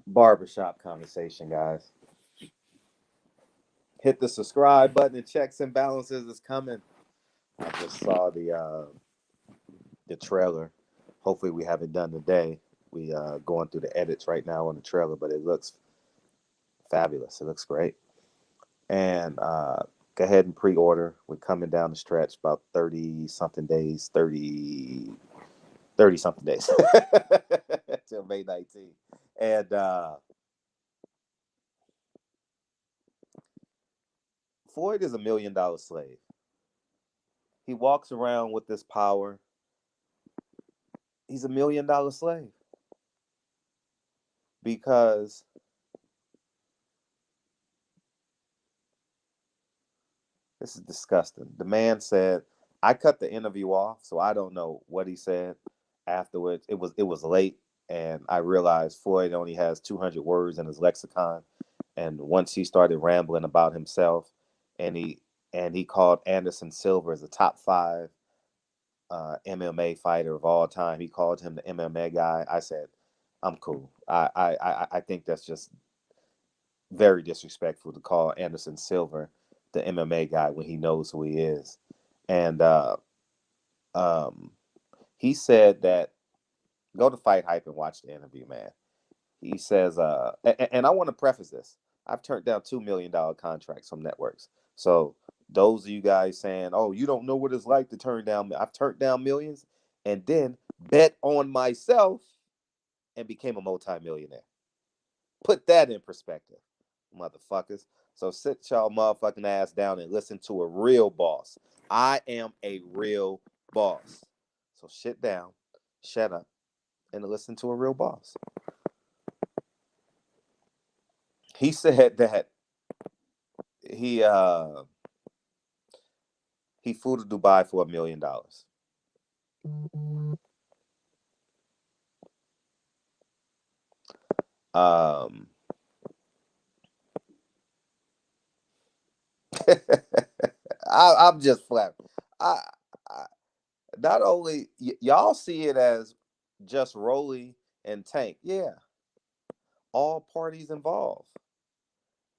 Barbershop conversation, guys. Hit the subscribe button and checks and balances is coming. I just saw the trailer. Hopefully we have it done today. We going through the edits right now on the trailer, but it looks fabulous. It looks great. And go ahead and pre-order. We're coming down the stretch about 30 something days, 30 something days till May 19th. And Floyd is $1 million slave. He walks around with this power. He's $1 million slave because this is disgusting. The man said, I cut the interview off, so I don't know what he said afterwards. It was late, and I realized Floyd only has 200 words in his lexicon. And once he started rambling about himself, and he called Anderson Silva as a top five MMA fighter of all time. He called him the MMA guy. I said, I'm cool. I think that's just very disrespectful to call Anderson Silva the MMA guy when he knows who he is. And um, he said that go to Fight Hype and watch the interview, man. He says, and I want to preface this. I've turned down $2 million contracts from networks. So those of you guys saying, "Oh, you don't know what it's like to turn down," I've turned down millions, and then bet on myself and became a multimillionaire. Put that in perspective, motherfuckers. So sit y'all motherfucking ass down and listen to a real boss. I am a real boss. So shit down, shut up, and listen to a real boss. He said that he uh he flew to Dubai for $1 million. Um, I'm just flat. I, I not only y'all see it as just Rollie and Tank, yeah, all parties involved,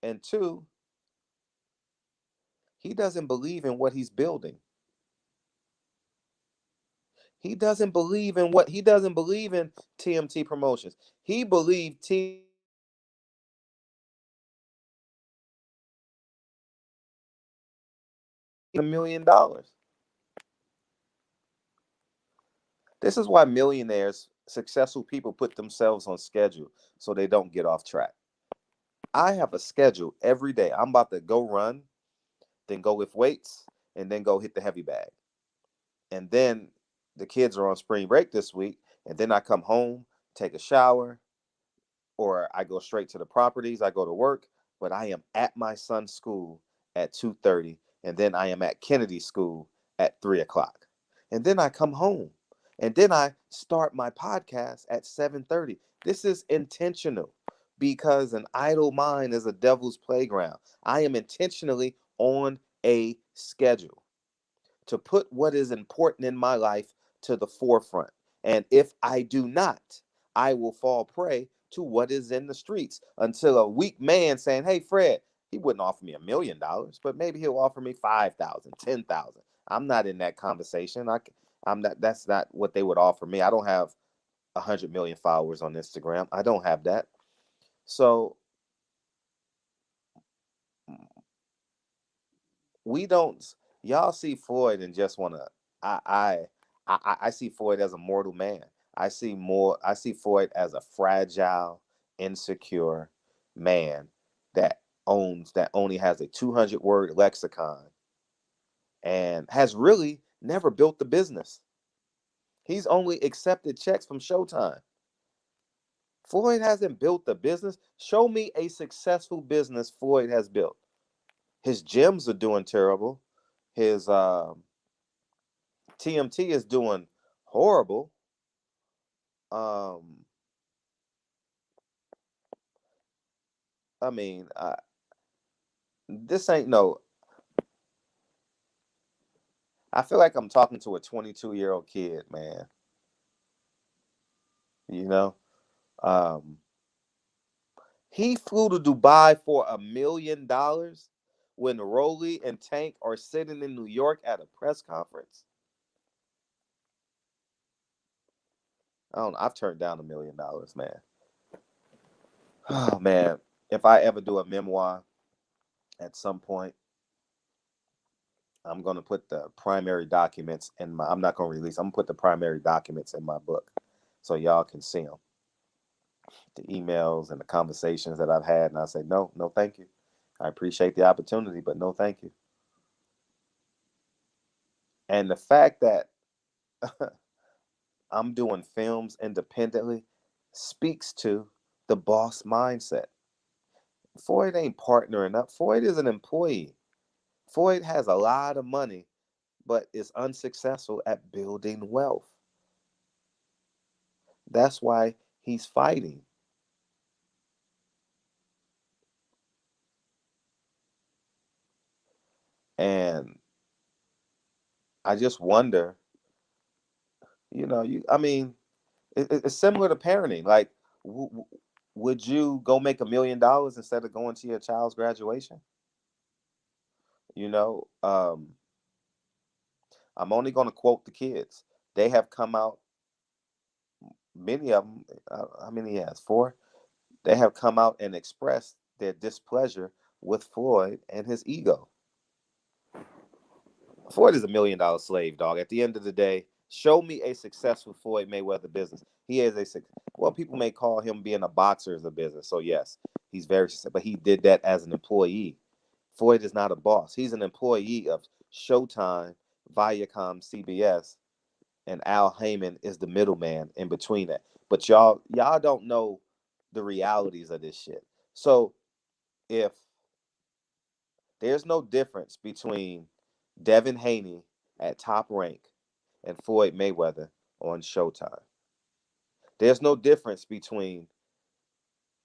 and two, he doesn't believe in what he's building. He doesn't believe in TMT Promotions. He believed $1 million. This is why millionaires, successful people put themselves on schedule so they don't get off track. I have a schedule every day. I'm about to go run, then go lift weights, and then go hit the heavy bag. And then the kids are on spring break this week, and then I come home, take a shower, or I go straight to the properties. I go to work, but I am at my son's school at 2:30, and then I am at Kennedy's school at 3 o'clock. And then I come home, and then I start my podcast at 7:30. This is intentional because an idle mind is a devil's playground. I am intentionally on a schedule to put what is important in my life to the forefront. And if I do not, I will fall prey to what is in the streets until a weak man saying, "Hey, Fred," he wouldn't offer me $1 million, but maybe he'll offer me 5,000, 10,000. I'm not in that conversation. I'm not. That's not what they would offer me. I don't have 100 million followers on Instagram. I don't have that. So we don't. Y'all see Floyd and just want to. I, I see Floyd as a mortal man. I see Floyd as a fragile, insecure man that only has a 200 word lexicon and has really never built the business. He's only accepted checks from Showtime. Floyd hasn't built the business. Show me a successful business Floyd has built. His gyms are doing terrible. His TMT is doing horrible. Um, I mean, this ain't no. I feel like I'm talking to a 22-year-old kid, man. You know, um, He flew to Dubai for $1 million when Rollie and Tank are sitting in New York at a press conference. I don't know. I've turned down $1 million, man. Oh man. If I ever do a memoir at some point, I'm gonna put the primary documents in my. I'm not gonna release. I'm gonna put the primary documents in my book, so y'all can see them, the emails and the conversations that I've had. And I say, no, no, thank you. I appreciate the opportunity, but no, thank you. And the fact that I'm doing films independently speaks to the boss mindset. Floyd ain't partnering up. Floyd is an employee. Floyd has a lot of money, but is unsuccessful at building wealth. That's why he's fighting. And I just wonder, I mean, it's similar to parenting. Like, would you go make $1 million instead of going to your child's graduation? You know, I'm only going to quote the kids. They have come out, many of them, how many he has? Four? They have come out and expressed their displeasure with Floyd and his ego. Floyd is $1 million slave, dog. At the end of the day, show me a successful Floyd Mayweather business. He is well, people may call him being a boxer as a business. So yes, he's very successful, but he did that as an employee. Floyd is not a boss. He's an employee of Showtime, Viacom, CBS, and Al Heyman is the middleman in between that. But y'all don't know the realities of this shit. So if there's no difference between Devin Haney at Top Rank and Floyd Mayweather on Showtime. There's no difference between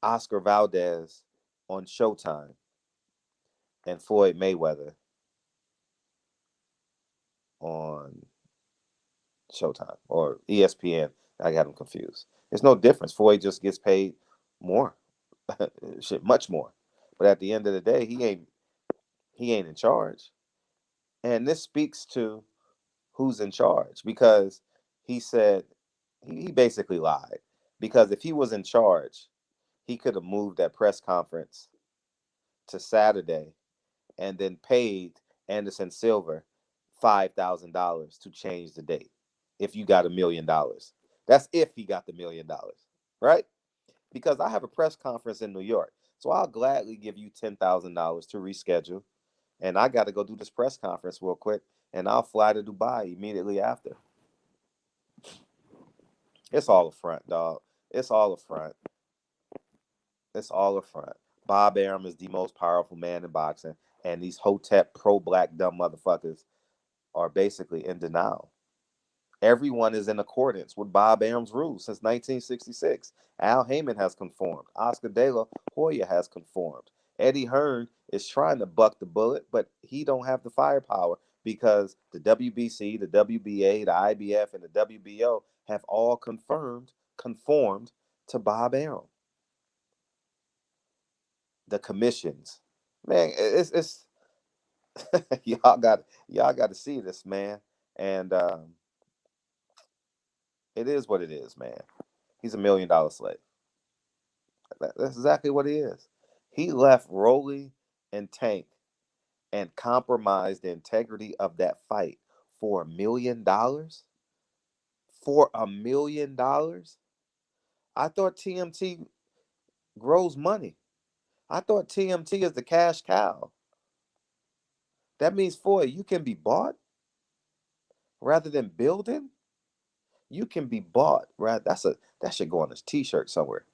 Oscar Valdez on Showtime and Floyd Mayweather on Showtime or ESPN. I got them confused. There's no difference. Floyd just gets paid more, shit, much more. But at the end of the day, he ain't in charge. And this speaks to who's in charge because he said he basically lied because if he was in charge, he could have moved that press conference to Saturday and then paid Anderson Silver $5,000 to change the date. If you got $1 million, that's if he got the $1 million, right? Because I have a press conference in New York, so I'll gladly give you $10,000 to reschedule, and I got to go do this press conference real quick, and I'll fly to Dubai immediately after. It's all a front, dog. It's all a front. It's all a front. Bob Arum is the most powerful man in boxing, and these Hotep pro-black dumb motherfuckers are basically in denial. Everyone is in accordance with Bob Arum's rules since 1966. Al Heyman has conformed. Oscar De La Hoya has conformed. Eddie Hearn is trying to buck the bullet, but he don't have the firepower because the WBC, the WBA, the IBF, and the WBO have all conformed to Bob Arum. The commissions, man, it's y'all got to see this, man, and it is what it is, man. He's $1 million slave. That's exactly what he is. He left Rollie and Tank and compromised the integrity of that fight for $1 million. For $1 million, I thought TMT grows money. I thought TMT is the cash cow. That means for you can be bought rather than building. You can be bought. Right? That should go on a T-shirt somewhere.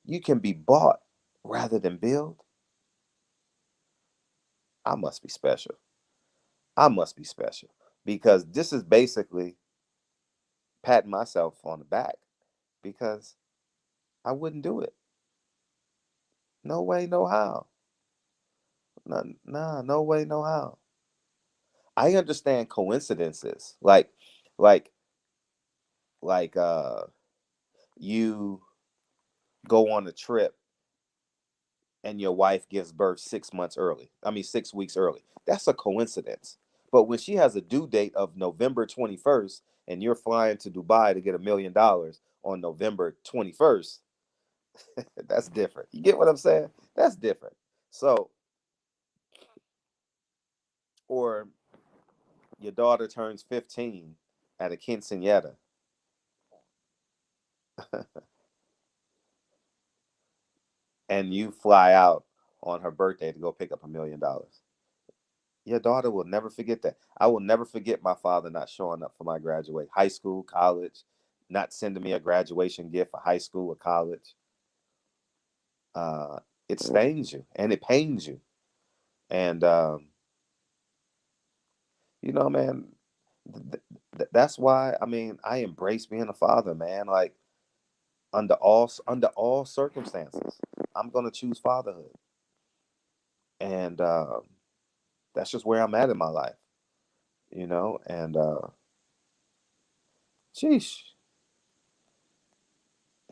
You can be bought rather than build. I must be special. I must be special because this is basically patting myself on the back because I wouldn't do it. No way, no how. Nah, nah, no way, no how. I understand coincidences, like, like you go on a trip and your wife gives birth 6 months early. I mean, 6 weeks early. That's a coincidence. But when she has a due date of November 21st and you're flying to Dubai to get $1 million on November 21st, that's different. You get what I'm saying? That's different. So, or your daughter turns 15 at a quinceanera and you fly out on her birthday to go pick up $1 million. Your daughter will never forget that. I will never forget my father not showing up for my graduate, high school, college, not sending me a graduation gift for high school or college. Uh, it stains you and it pains you. And man, that's why I mean I embrace being a father, man. Like under all circumstances, I'm gonna choose fatherhood, and that's just where I'm at in my life, And sheesh,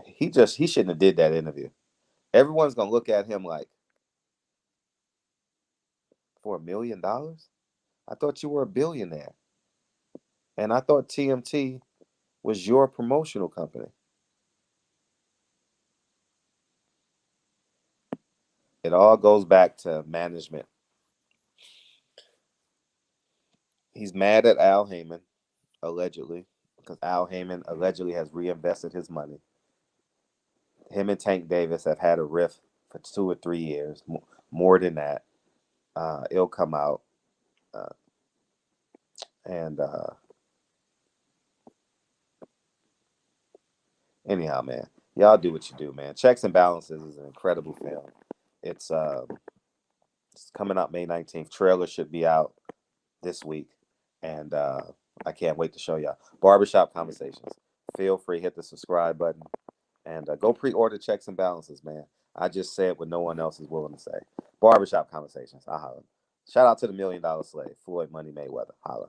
he shouldn't have did that interview. Everyone's gonna look at him like, for $1 million? I thought you were a billionaire, and I thought TMT was your promotional company. It all goes back to management. He's mad at Al Heyman, allegedly, because Al Heyman allegedly has reinvested his money. Him and Tank Davis have had a rift for 2 or 3 years, more than that. It'll come out, uh, and anyhow, man, y'all do what you do, man. Checks and Balances is an incredible film. It's uh, it's coming out May 19th. Trailer should be out this week, and I can't wait to show y'all. Barbershop Conversations. Feel free, hit the subscribe button, and go pre-order Checks and Balances, man. I just said what no one else is willing to say. Barbershop Conversations. I holla. Shout out to the $1 Million Slave, Floyd Money Mayweather. Holla.